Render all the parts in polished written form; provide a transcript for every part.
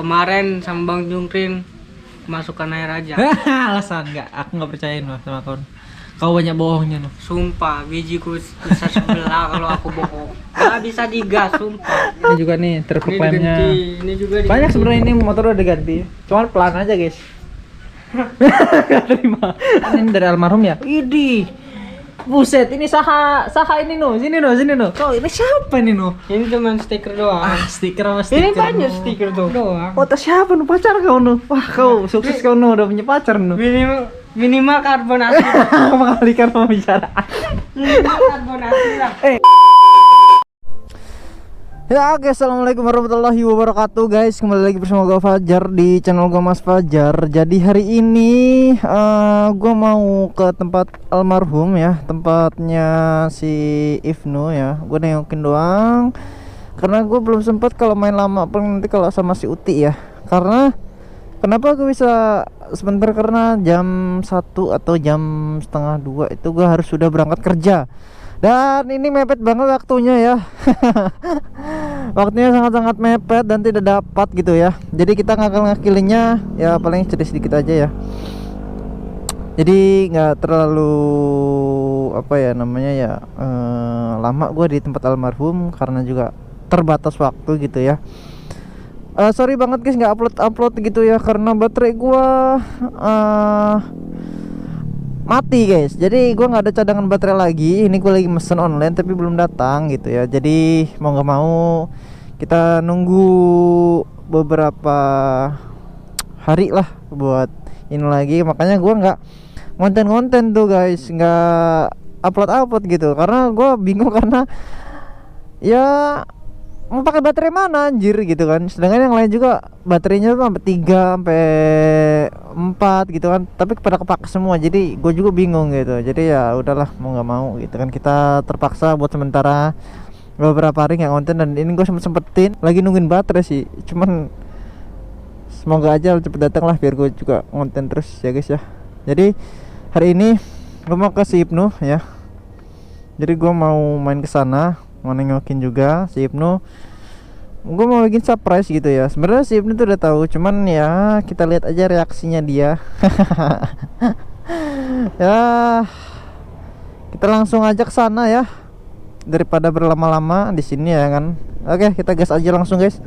kemarin sama Bang Jungkrin masukkan air aja. Alasan nggak, aku nggak percayain loh sama kau banyak bohongnya loh. Sumpah, bijiku bisa sebelah kalau aku bohong. Nggak bisa digas, sumpah. Ini juga nih truk Ini klaimnya. diganti, ini juga diganti. Banyak sebenarnya ini motor udah diganti. Cuman pelan aja guys. Gak terima. Ini dari almarhum ya. Idih. Buset, ini saha ini no, sini no. Kau ini siapa ini no? Ini cuma stiker doang. Stiker sama stiker. Ini banyak stiker tuh doang. Oh, tas siapa no? Pacar kau no? Wah, kau sukses kau no, udah punya pacar no. Minimal karbon asli. Mengalihkan pembicaraan. Minimal karbon asli lah. Ya oke, assalamualaikum warahmatullahi wabarakatuh guys. Kembali lagi bersama gue Fajar di channel gue Mas Fajar. Jadi hari ini gue mau ke tempat almarhum ya, tempatnya si Ibnu ya. Gue nengokin doang karena gue belum sempat kalau main lama, paling nanti kalau sama si Uti ya. Karena kenapa gue bisa sebentar, karena jam 1 atau jam setengah 2 itu gue harus sudah berangkat kerja. Dan ini mepet banget waktunya ya. Waktunya sangat-sangat mepet dan tidak dapat gitu ya. Jadi kita ngakil-ngakilinnya ya paling sedikit aja ya. Jadi nggak terlalu apa ya namanya ya, lama gue di tempat almarhum karena juga terbatas waktu gitu ya. Sorry banget guys nggak upload gitu ya karena baterai gue mati guys. Jadi gue nggak ada cadangan baterai lagi. Ini gue lagi mesen online tapi belum datang gitu ya. Jadi mau nggak mau kita nunggu beberapa hari lah buat ini lagi. Makanya gue nggak konten tuh guys, nggak upload gitu karena gue bingung karena ya mau pakai baterai mana anjir gitu kan. Sedangkan yang lain juga baterainya tuh sampai 3 sampai 4 gitu kan, tapi pada kepake semua. Jadi gue juga bingung gitu. Jadi ya udahlah mau nggak mau gitu kan, kita terpaksa buat sementara beberapa hari nggak konten. Dan ini gue sempetin lagi nungguin baterai sih, cuman semoga aja cepet datang lah biar gue juga konten terus ya guys ya. Jadi hari ini gue mau ke si Ibnu ya. Jadi gue mau main ke sana, mau nengokin juga si Ibnu. Gue mau bikin surprise gitu ya. Sebenarnya si Ibnu tuh udah tahu, cuman ya kita lihat aja reaksinya dia. Ya kita langsung aja ke sana ya, daripada berlama-lama di sini ya kan. Oke, kita gas aja langsung guys.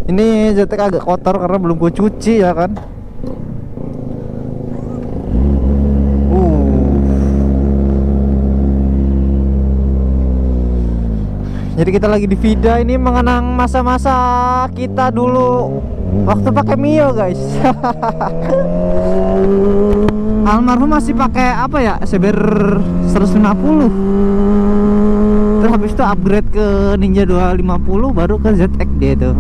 Ini JTK agak kotor karena belum gue cuci ya kan. Jadi kita lagi di Vida, ini mengenang masa-masa kita dulu waktu pakai Mio guys. Almarhum masih pakai apa ya, CBR 150. Terus habis itu upgrade ke Ninja 250 baru ke ZX dia itu.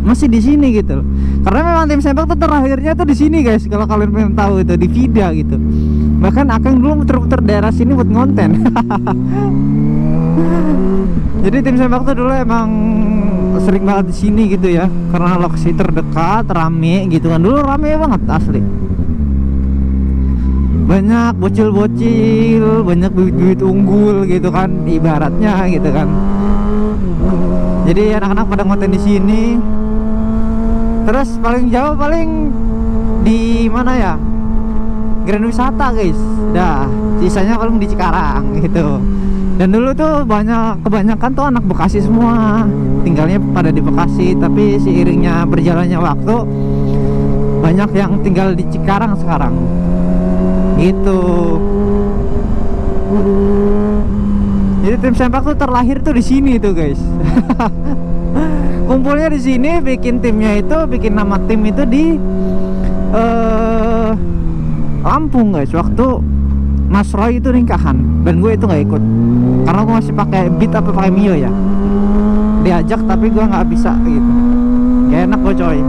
Masih di sini gitu. Karena memang tim sepak tuh terakhirnya tuh di sini guys. Kalau kalian pengen tahu itu di Vida gitu. Bahkan Akang dulu muter-muter daerah sini buat ngonten. Jadi tim sepak tuh dulu emang sering banget di sini gitu ya, karena lokasi terdekat, rame gitu kan. Dulu rame banget asli. Banyak bocil-bocil, banyak bibit-bibit unggul gitu kan, ibaratnya gitu kan. Jadi anak-anak pada ngonten di sini. Terus paling jauh paling di mana ya? Grand Wisata guys. Dah, sisanya paling di Cikarang gitu. Dan dulu tuh kebanyakan tuh anak Bekasi semua, tinggalnya pada di Bekasi. Tapi seiringnya berjalannya waktu, banyak yang tinggal di Cikarang sekarang gitu. Jadi tim sempak tuh terlahir tuh di sini tuh guys. Kumpulnya di sini, bikin timnya itu, bikin nama tim itu di Lampung guys. Waktu Mas Roy itu nikahan dan gue itu nggak ikut karena gue masih pakai Beat apa pakai Mio ya. Diajak tapi gue nggak bisa gitu, gak enak gue coy.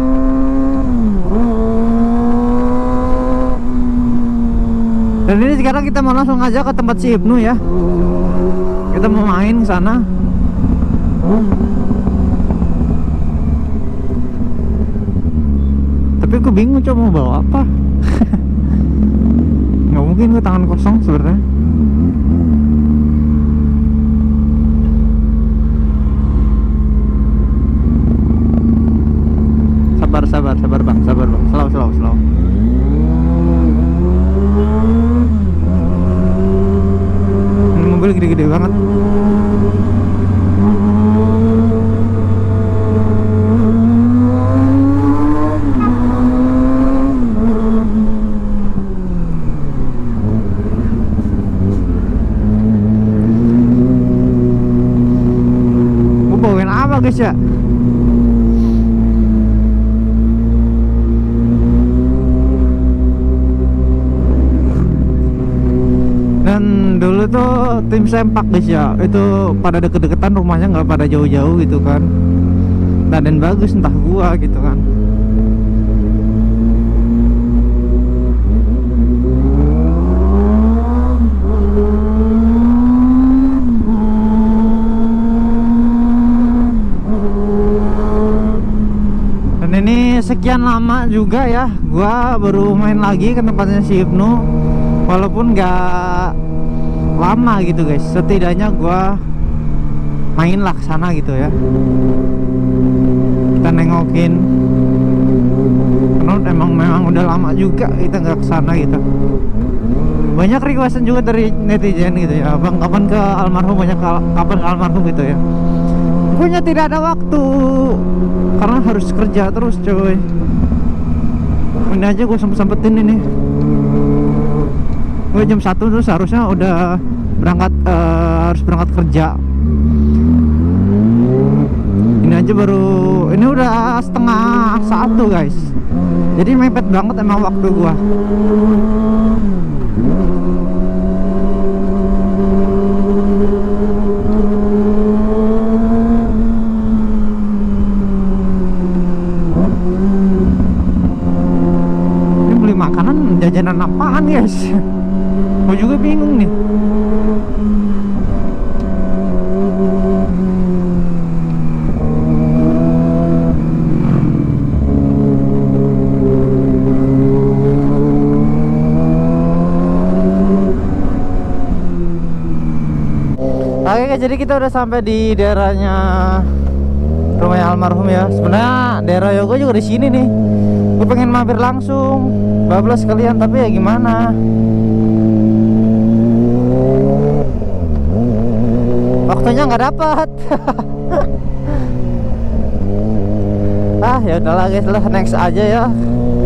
Dan ini sekarang kita mau langsung aja ke tempat si Ibnu ya. Kita mau main ke sana. Tapi gue bingung coba mau bawa apa. Nggak mungkin gue tangan kosong sebenarnya. sabar bang, slow. Ini mobil gede-gede banget. Gue bawain apa guys ya? Dan dulu tuh tim sempak guys ya, itu pada deket-deketan, rumahnya nggak pada jauh-jauh gitu kan. Dan bagus entah gua gitu kan. Dan ini sekian lama juga ya gua baru main lagi ke tempatnya si Ibnu. Walaupun nggak lama gitu guys, setidaknya gua main lah kesana gitu ya, kita nengokin, karena memang udah lama juga kita nggak kesana gitu. Banyak requestan juga dari netizen gitu ya, bang kapan ke almarhum, kapan ke almarhum gitu ya. Punya tidak ada waktu karena harus kerja terus coy. Ini aja gue sempetin ini. Gue jam 1 tuh seharusnya udah berangkat, harus berangkat kerja. Ini aja baru, ini udah setengah 1 guys. Jadi mepet banget emang waktu gua. Ini beli makanan, jajanan apaan guys? Gue juga bingung nih. Oke, jadi kita udah sampai di daerahnya rumahnya almarhum ya. Sebenarnya daerah Yogo juga di sini nih. Gue pengen mampir langsung, bablas sekalian, tapi ya gimana? Waktunya nggak dapat. Ya udahlah guys lah, next aja ya.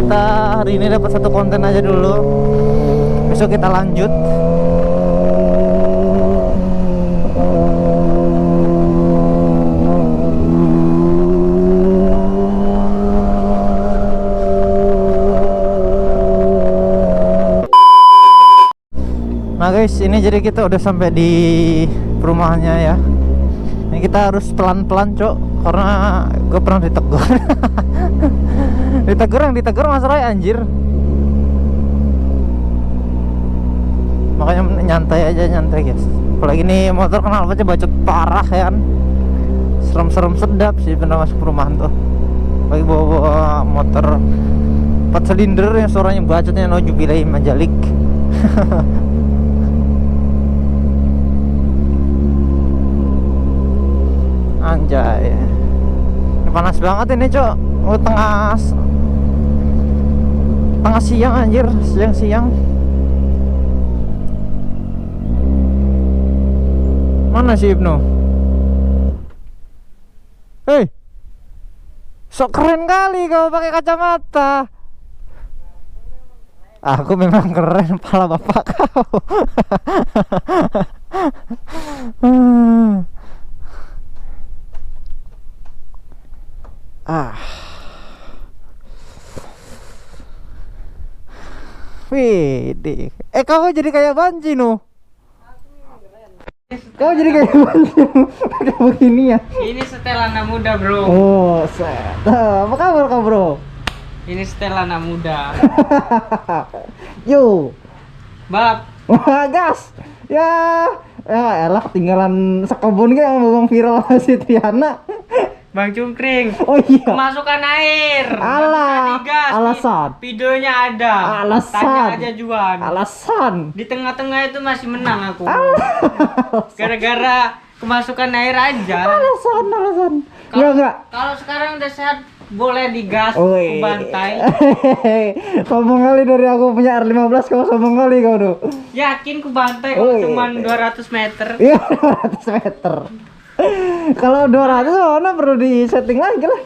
Kita hari ini dapat satu konten aja dulu. Besok kita lanjut. Nah guys, ini jadi kita udah sampai di perumahannya ya. Ini kita harus pelan-pelan cok, karena gue pernah ditegur. Ditegur masalahnya anjir. Makanya nyantai guys. Apalagi ini motor kenal aja bacot parah ya kan. Serem-serem sedap sih bener masuk perumahan tuh. Lagi bawa motor 4 silinder yang suaranya bacotnya naujubillahi majalik. Anjay, ini panas banget ini cok. Tengah siang anjir, siang. Mana si Ibnu? Hei, sok keren kali kau pakai kacamata. Aku memang keren, pala bapak kau. Wih, kau jadi kayak Banci nu. Kau jadi kayak Banci pakai begini ya. Ini setelan anak muda bro. Oh, set. Apa kabar kau bro? Ini setelan anak muda. Yo, Bab. wah gas. Ya elah ketinggalan sekebun kayak yang viral si Triana. Bang Cungkring. Oh iya. Kemasukan air. Alah, alasan. Videonya ada. Alasan. Tanya aja Juan. Alasan. Di tengah-tengah itu masih menang aku. Gara-gara kemasukan air aja. Alasan. Enggak. Kalau sekarang udah sehat, boleh digas Oi. ke bantai. Sombong kali dari aku punya R15, kau sombong kali kau tuh. Yakin ke bantai kalau Oi. cuma 200 meter. Iya, 200 meter. Kalau 200 mana perlu di setting lagi lah.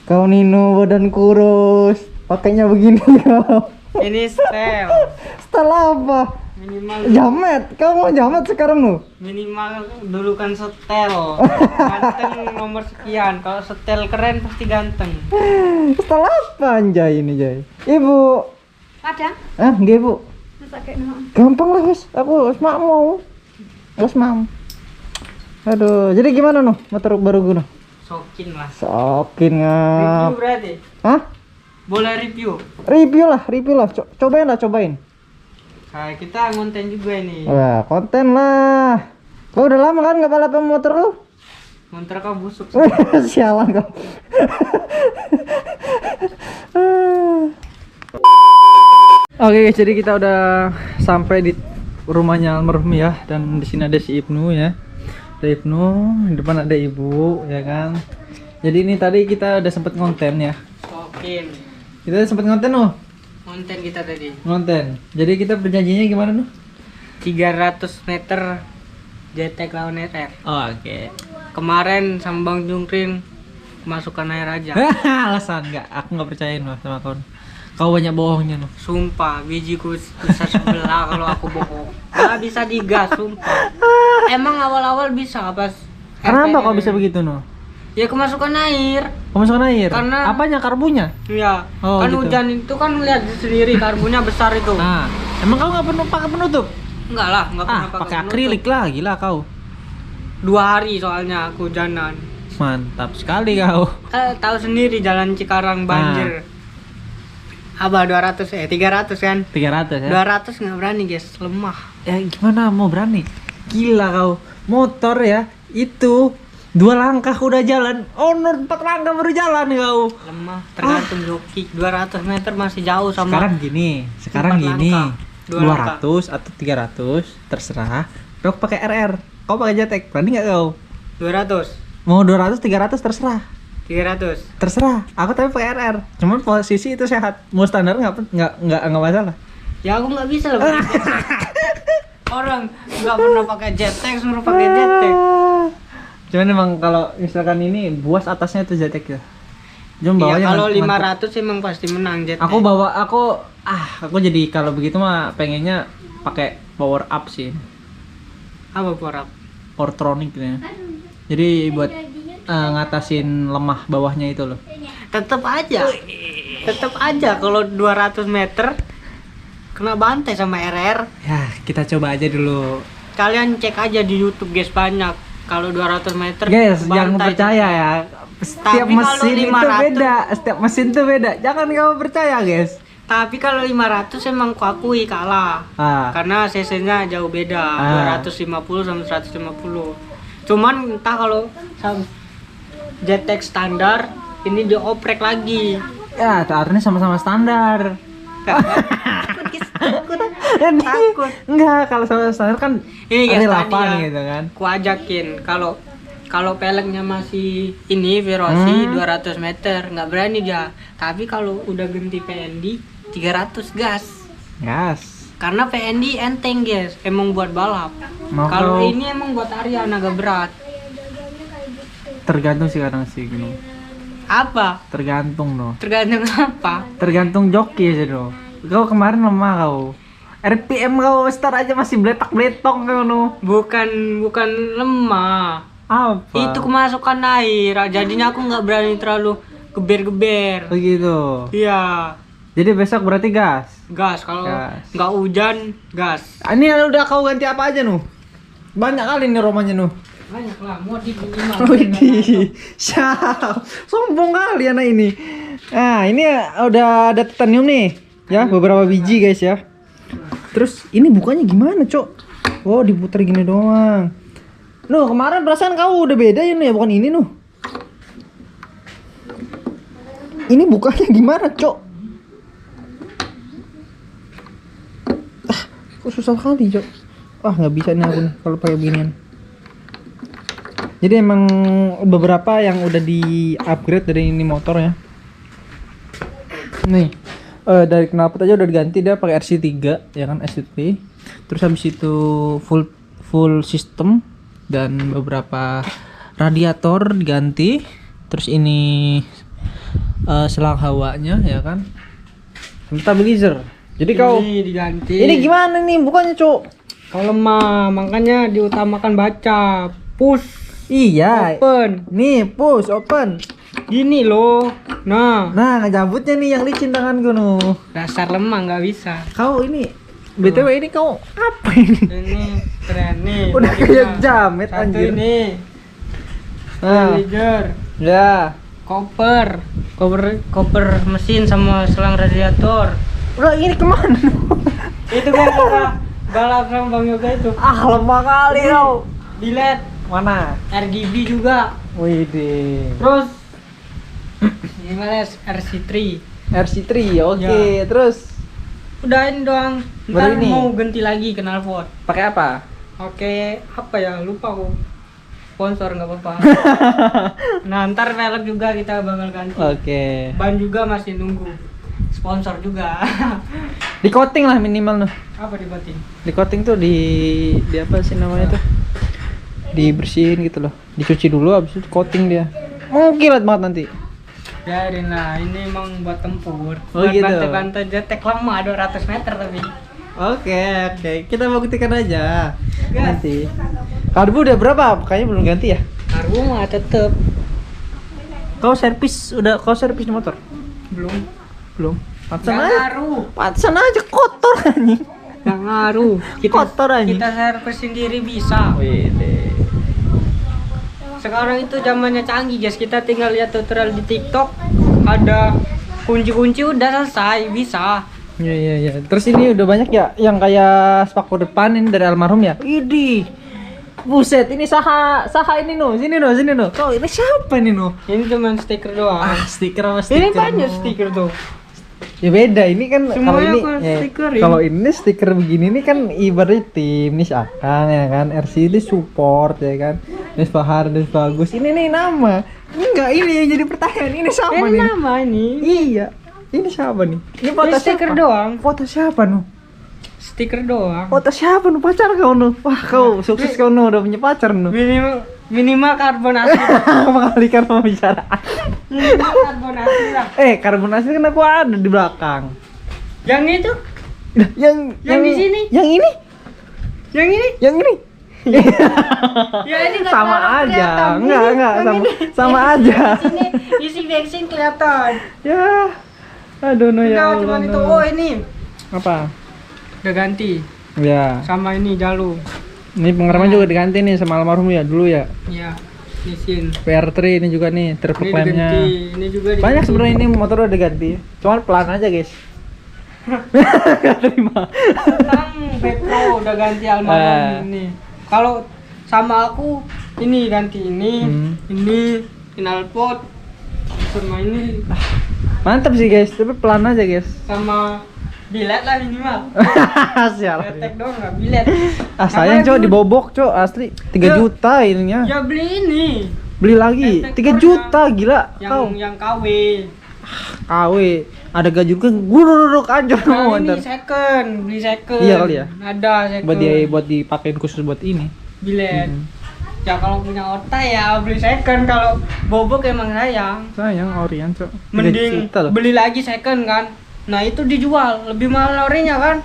Kau Nino badan kurus, pakainya begini kau. Ini setel. Setelah apa? Minimal Jamet, kau mau jamet sekarang lu? minimal dulu kan setel. Ganteng nomor sekian. Kalau setel keren pasti ganteng. Setelah apa anjay ini Jay? Ibu. Ada? Ah, nggih Bu. Pakai nama. Gampang lah guys, aku wis mau. Wis mau. Aduh, jadi gimana noh motor baru gue noh? Sokin lah. Sokin Review ngap. berarti. Hah? Boleh review. Review lah. Cobain lah, cobain. Kayak kita ngonten juga ini. Wah, konten lah. Kau udah lama kan nggak balapan motor lu? Motor kau busuk. Sialan kau. Oke guys, jadi kita udah sampai di rumahnya almarhum ya, dan di sini ada si Ibnu ya. Ada Ibnu, di depan ada Ibu ya kan. Jadi ini tadi kita udah sempet ngonten ya. Sokin. Kita udah sempet ngonten loh. Konten kita tadi. Ngonten. Jadi kita perjanjiannya gimana tuh? 300 meter JTEK lawan RR. Oh, oke. Kemarin sama Bang Jungkring masukkan air aja. Alasan nggak? Aku nggak percayain loh sama kau. Kau banyak bohongnya loh. Sumpah, bijiku bisa sebelah kalau aku bohong. Gak bisa digas, sumpah. Emang awal-awal bisa pas. Kenapa kau RPM. bisa begitu noh? Ya kemasukan air. Pemasukan air? Karena- Apanya? Karbunya? Ya, Oh, kan gitu. hujan itu kan lihat sendiri karbonnya besar itu. Nah, emang kau nggak perlu pakai penutup? Enggak lah, enggak pernah Pakai penutup. akrilik lah, gila kau. 2 hari soalnya aku hujanan. Mantap sekali kau. Tahu sendiri jalan Cikarang banjir. Abah 300 kan? 300 ya? 200 nggak berani guys, lemah. Ya gimana mau berani? Gila kau. Motor ya, itu 2 langkah udah jalan. Oh, 4 langkah baru jalan kau. Lemah, tergantung joki. 200 meter masih jauh sama. Sekarang 4 gini. langkah. 200 atau 300 terserah. Kau pakai RR. Kau pakai JTEK, berani nggak kau? 200, Mau 200 300 terserah. 300. Terserah. Aku tapi pakai RR. Cuman posisi itu sehat. Mau standar nggak masalah. Ya aku nggak bisa loh. Orang nggak pernah pakai JTEK suruh pakai JTEK. Cuman emang kalau misalkan ini buas atasnya itu JTEK ya. Cuma Iya, bawahnya kalau mantap. 500 emang pasti menang JTEK. Aku jadi kalau begitu mah pengennya pakai power up sih. Apa porap? Powertronic ya. Jadi buat ngatasin lemah bawahnya itu loh. Tetap aja kalau 200 meter kena bantai sama RR. Ya, kita coba aja dulu. Kalian cek aja di YouTube guys, banyak. Kalau 200 meter Guys, jangan bantai. percaya ya. Setiap Tapi kalau mesin itu 500 beda. Setiap mesin itu beda. Jangan kamu percaya, guys. Tapi kalau 500 emang kuakui kalah. Karena cc-nya jauh beda, 250 sama 150. Cuman entah kalau JTEK standar ini dioprek lagi. Ya, artinya sama-sama standar. Takut. Enggak, kalau sama standar kan Ini guys, ada tadi 8 ya, gitu kan. ku ajakin kalau peleknya masih ini Verosi 200 meter nggak berani dia. Tapi kalau udah ganti PND 300 gas. Gas. Karena PND enteng guys, emang buat balap. Mau Kalau kau- ini emang buat harian agak berat. Tergantung sih kadang sih gitu. Apa? Tergantung loh. Tergantung apa? Tergantung joki sih loh. Kau kemarin lemah kau. RPM kau start aja masih bletak-bletong kau no. Bukan lemah. Apa? Itu kemasukan air. Jadinya aku nggak berani terlalu geber-geber. begitu. Iya. Jadi besok berarti gas. Gas kalau Gas. nggak hujan gas. Ini udah kau ganti apa aja nuh? Banyak kali nih romanya nuh. Banyak lah, mau di minimal. Widih, siap. Sombong kali anak ini. Nah, ini udah ada titanium nih. Ya, beberapa biji guys ya. Terus ini bukanya gimana, Cok? Oh, diputar gini doang. Nuh, kemarin perasaan kau udah beda ya, Nuh, ya, bukan ini, Nuh. Ini bukanya gimana, Cok? Kok susah kali, Cok. Wah, nggak bisa nih aku nih kalau pakai beginian. Jadi emang beberapa yang udah di upgrade dari ini motor ya. Nih, dari knalpot aja udah diganti, dia pakai RC3 ya kan, RC3. Terus habis itu full system dan beberapa radiator diganti. Terus ini selang hawanya ya kan. Stabilizer. Jadi kau diganti. Ini gimana nih bukannya, Cuk? Kalau lemah, makanya diutamakan baca. Push. Iya. Open. Nih, push open. Gini loh. Nah, Ngejabutnya nih yang licin tanganku nuh. dasar lemah nggak bisa. Kau ini BTW ini kau apa ini? Ini keren nih. Udah kayak jamet Satu anjir. ini. Nah, Stabilizer. ya. Koper mesin sama selang radiator. Udah ini kemana? Itu kan balap sama Bang Yoga itu. Lemah kali kau. Di LED Mana? RGB juga. Widih. Terus gimana RC3? RC3, oke. Ya. Terus Udah ini doang. Baru Ntar ini? mau ganti lagi knalpot. pakai apa? Oke, apa ya? Lupa aku. Sponsor nggak apa-apa. Nah, ntar velg juga kita bakal ganti. Oke. Ban juga masih nunggu. Sponsor juga. Di coating lah minimal nuh. Apa dibatin? Di coating tuh di apa sih namanya tuh? Dibersihin gitu loh. Dicuci dulu habis itu coating dia. Kilat banget nanti. Biarin lah, ini emang buat tempur. Oh, Buat gitu. bantai-bantai jetek lama 200 meter tapi. Oke. Kita buktikan aja. Gas. Nanti. Karbu udah berapa? Kayaknya belum ganti ya? Karbu mah tetep Kau servis di motor? belum. Belum. Gak Pantesan aja. ngaruh. Pantesan aja kotor anjing. Gak ngaruh. Kotor anjing. Kita servis sendiri bisa. Wih. Sekarang itu zamannya canggih guys, kita tinggal lihat tutorial di TikTok, ada kunci-kunci udah selesai, bisa. Iya. Terus ini udah banyak ya yang kayak spakbor depan ini dari almarhum ya? Idih. Buset, ini saha ini no, sini no. Kau ini siapa nih no? Ini cuma stiker doang. Stiker sama stiker. Ini banyak stiker tuh. Ya beda, ini kan kalau Semuanya ini aku stikerin. kalau ini stiker begini nih kan ibaratnya tim nih Akang ya kan, RC ini support ya kan. Des Fahar, Des Bagus. Ini nih nama. Enggak, ini yang jadi pertanyaan. Ini siapa Ini nih? nama ini. Iya. Ini siapa nih? Ini foto Ini stiker siapa? doang. Foto siapa nu? Stiker doang. Foto siapa nu? Pacar kau nu? Wah, kau sukses kau nu udah punya pacar nu. Minimal karbon asli. Mengalihkan pembicaraan. Minimal karbon asli lah. Karbon asli kan aku ada di belakang. Yang itu? Nah, yang di sini? Yang ini? Yang ini? Yang ini? Ya ini nggak Sama terlalu aja. kelihatan. Enggak, Yang sama ini. sama aja. Sini isi bensin kelihatan. Ya. Aduh no ya. Enggak, cuma Allah, itu. no. Oh, ini Apa? udah ganti Ya. sama ini jalu. Ini pengereman juga diganti nih sama almarhum ya dulu ya. Iya, mesin. PR3 ini juga nih, triple Ini clamp-nya. diganti, ini juga diganti. Banyak sebenarnya ini motor udah diganti. Cuman pelan aja, guys. Gak terima. Sekarang Bepro udah ganti almarhum ini. Kalau sama aku ini ganti ini, ini knalpot sama ini Mantap sih, guys. Tapi pelan aja, guys. sama bilet lah minimal. Sial. Ketek doang nggak bilet. Sayang, Namanya Cok, dulu- dibobok, Cok. Asli 3 Ya. juta ininya. Ya beli ini. Beli lagi Ketek 3 juta, gila. Kau Yang KW. KW. Ada gaji kan gururuk anjir Nah, mau ini ntar. second, beli second. Iya kali ya? Ada second. Buat dipakein khusus buat ini. bilet. Ya kalau punya otak ya beli second, kalau bobok emang sayang. Sayang Orion, Cok. 3 Mending juta loh. beli lagi second kan. Nah itu dijual lebih mahal orinya kan.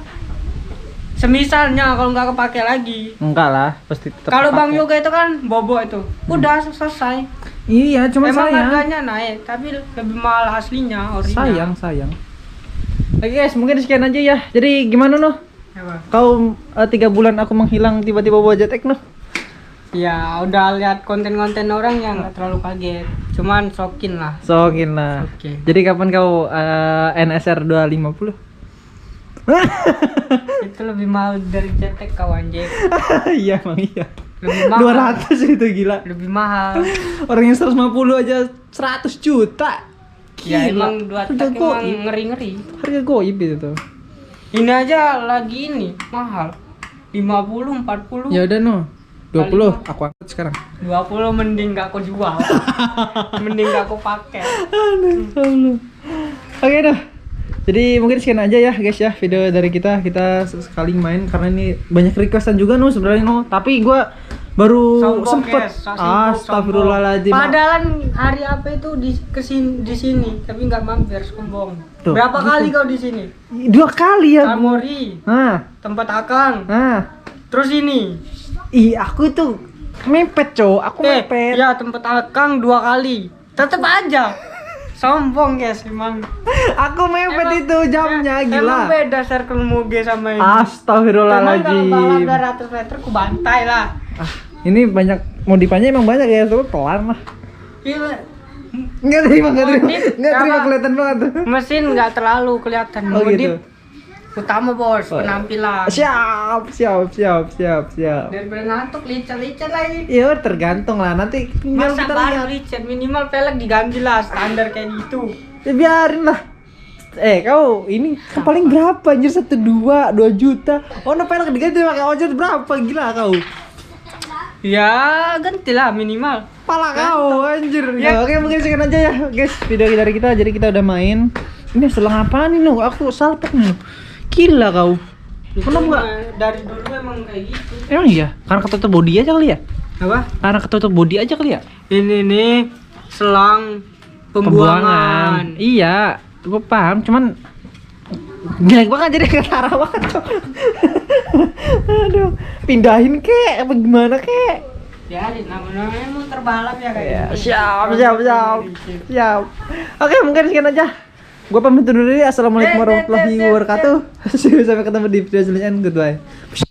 Semisalnya kalau nggak kepake lagi. Enggak lah, pasti tetap Kalau Bang kepake. Yoga itu kan bobok itu, udah selesai. Iya, cuma Emang sayang. harganya naik, tapi lebih mahal aslinya orinya. Sayang. Oke guys, mungkin sekian aja ya. Jadi gimana noh? Apa? Kau 3 bulan aku menghilang tiba-tiba bawa jetek noh? Ya udah lihat konten-konten orang yang nggak terlalu kaget, cuman sokin lah. Sokin lah. Oke. Jadi kapan kau NSR 250? Itu lebih mahal dari cetek kawan Jack. Iya emang iya. Lebih mahal. 200 itu gila. Lebih mahal. Orang yang 150 aja 100 juta. Ya Gila. emang dua Harga tak emang goib. ngeri-ngeri. Harga goib itu tuh. Ini aja lagi ini mahal. 50, 40. Ya udah noh. 20 aku angkat sekarang. 20 mending gak aku jual. Mending gak aku pakai. Oke dah. Jadi mungkin sekian aja ya guys ya video dari kita sekali main karena ini banyak requestan juga sebenarnya tapi gua baru sempet astagfirullahaladzim. Padahal hari apa itu di sini tapi nggak mampir sombong. Tuh, berapa gitu. kali kau di sini? 2 kali ya. Samori. Tempat Akang. Terus ini. Ih, aku itu mepet, Aku mepet. Ya, tempat Akang 2 kali. Tetep aja. Sombong guys emang. Aku mepet itu jamnya gila. Emang beda circle muge sama ini. Astagfirullahaladzim. Emang kalau balap 200 meter ku bantai lah. Ini banyak modifannya emang banyak ya, tapi pelan lah. Iya. Enggak terima kelihatan banget. Mesin nggak terlalu kelihatan. Oh, gitu. Utama bos, penampilan. Siap. Daripada ngantuk licet lagi. Ya tergantung lah nanti. Masa baru licet minimal pelek diganti lah standar kayak gitu. Ya biarin lah. Kau ini paling berapa anjir 2 juta. Oh, pelek diganti pakai ojek berapa gila kau? Ya gantilah minimal. Pala kau anjir. Ya, oke mungkin sekian aja ya guys video dari kita. Jadi kita udah main. Ini selang apaan ini aku salpok nih. Gila kau. Kenapa enggak? Dari dulu emang kayak gitu. Emang iya? Karena ketutup body aja kali ya? Apa? Karena ketutup body aja kali ya? Ini nih selang pembuangan. Iya, gue paham. Cuman jelek banget jadi ketara banget. Aduh, pindahin kek, apa gimana kek? Ya, namanya mau terbalap ya kayak. Siap. Oke, mungkin sekian aja. Gue pamit dulu dulu. Assalamualaikum warahmatullahi wabarakatuh. Sampai ketemu di video selanjutnya. Goodbye.